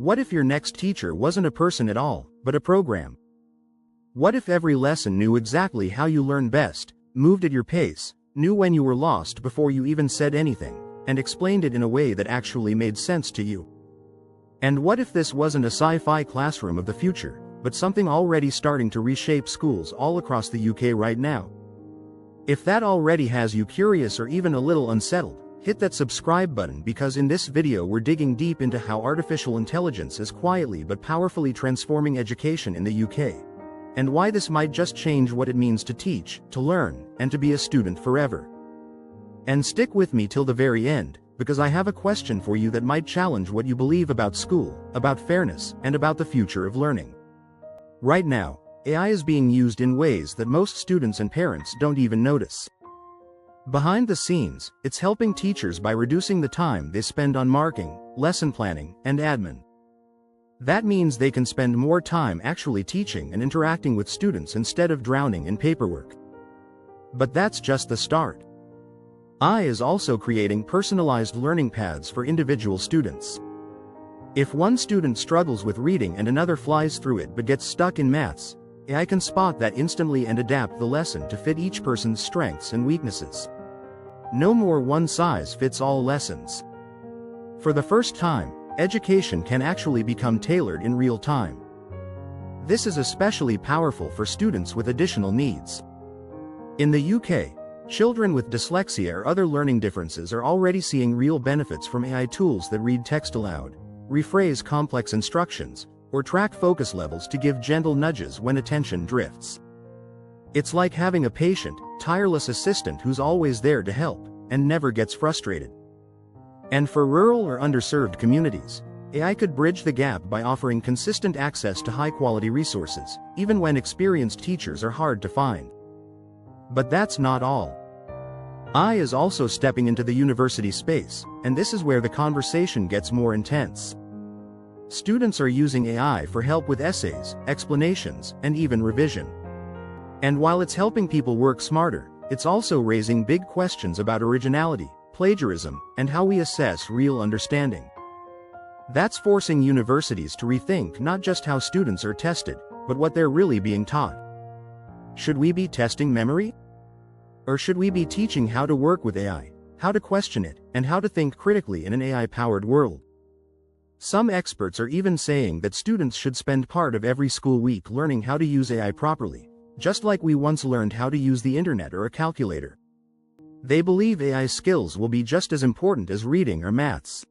What if your next teacher wasn't a person at all, but a program? What if every lesson knew exactly how you learn best, moved at your pace, knew when you were lost before you even said anything, and explained it in a way that actually made sense to you? And what if this wasn't a sci-fi classroom of the future, but something already starting to reshape schools all across the UK right now? If that already has you curious or even a little unsettled, hit that subscribe button, because in this video we're digging deep into how artificial intelligence is quietly but powerfully transforming education in the UK. And why this might just change what it means to teach, to learn, and to be a student forever. And stick with me till the very end, because I have a question for you that might challenge what you believe about school, about fairness, and about the future of learning. Right now, AI is being used in ways that most students and parents don't even notice. Behind the scenes, it's helping teachers by reducing the time they spend on marking, lesson planning, and admin. That means they can spend more time actually teaching and interacting with students instead of drowning in paperwork. But that's just the start. AI is also creating personalized learning paths for individual students. If one student struggles with reading and another flies through it but gets stuck in maths, AI can spot that instantly and adapt the lesson to fit each person's strengths and weaknesses. No more one-size-fits-all lessons. For the first time, education can actually become tailored in real time. This is especially powerful for students with additional needs. In the UK, children with dyslexia or other learning differences are already seeing real benefits from AI tools that read text aloud, rephrase complex instructions, or track focus levels to give gentle nudges when attention drifts. It's like having a patient, tireless assistant who's always there to help, and never gets frustrated. And for rural or underserved communities, AI could bridge the gap by offering consistent access to high-quality resources, even when experienced teachers are hard to find. But that's not all. AI is also stepping into the university space, and this is where the conversation gets more intense. Students are using AI for help with essays, explanations, and even revision. And while it's helping people work smarter, it's also raising big questions about originality, plagiarism, and how we assess real understanding. That's forcing universities to rethink not just how students are tested, but what they're really being taught. Should we be testing memory? Or should we be teaching how to work with AI, how to question it, and how to think critically in an AI-powered world? Some experts are even saying that students should spend part of every school week learning how to use AI properly, just like we once learned how to use the internet or a calculator. They believe AI skills will be just as important as reading or maths.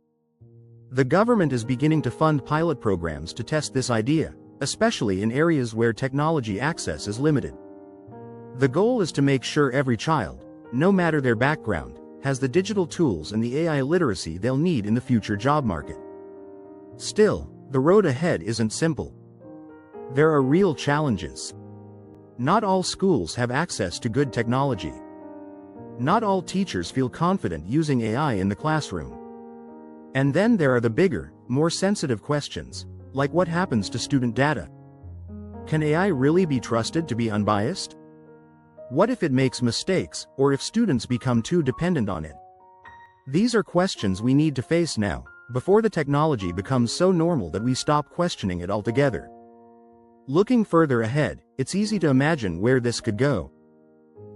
The government is beginning to fund pilot programs to test this idea, especially in areas where technology access is limited. The goal is to make sure every child, no matter their background, has the digital tools and the AI literacy they'll need in the future job market. Still, the road ahead isn't simple. There are real challenges. Not all schools have access to good technology. Not all teachers feel confident using AI in the classroom. And then there are the bigger, more sensitive questions, like what happens to student data? Can AI really be trusted to be unbiased? What if it makes mistakes, or if students become too dependent on it? These are questions we need to face now, before the technology becomes so normal that we stop questioning it altogether. Looking further ahead, it's easy to imagine where this could go.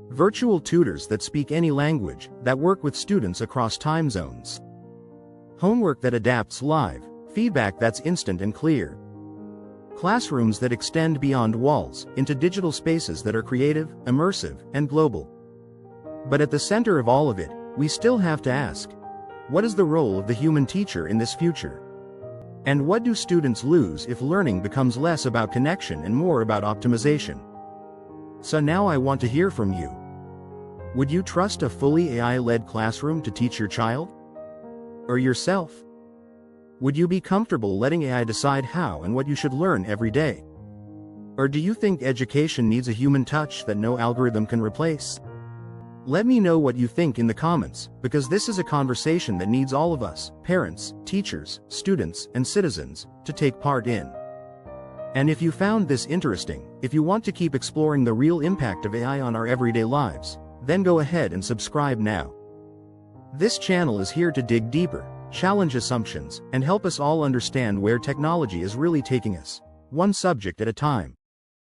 Virtual tutors that speak any language, that work with students across time zones. Homework that adapts live, feedback that's instant and clear. Classrooms that extend beyond walls, into digital spaces that are creative, immersive, and global. But at the center of all of it, we still have to ask, what is the role of the human teacher in this future? And what do students lose if learning becomes less about connection and more about optimization? So now I want to hear from you. Would you trust a fully AI-led classroom to teach your child? Or yourself? Would you be comfortable letting AI decide how and what you should learn every day? Or do you think education needs a human touch that no algorithm can replace? Let me know what you think in the comments, because this is a conversation that needs all of us, parents, teachers, students, and citizens, to take part in. And if you found this interesting, if you want to keep exploring the real impact of AI on our everyday lives, then go ahead and subscribe now. This channel is here to dig deeper, challenge assumptions, and help us all understand where technology is really taking us, one subject at a time.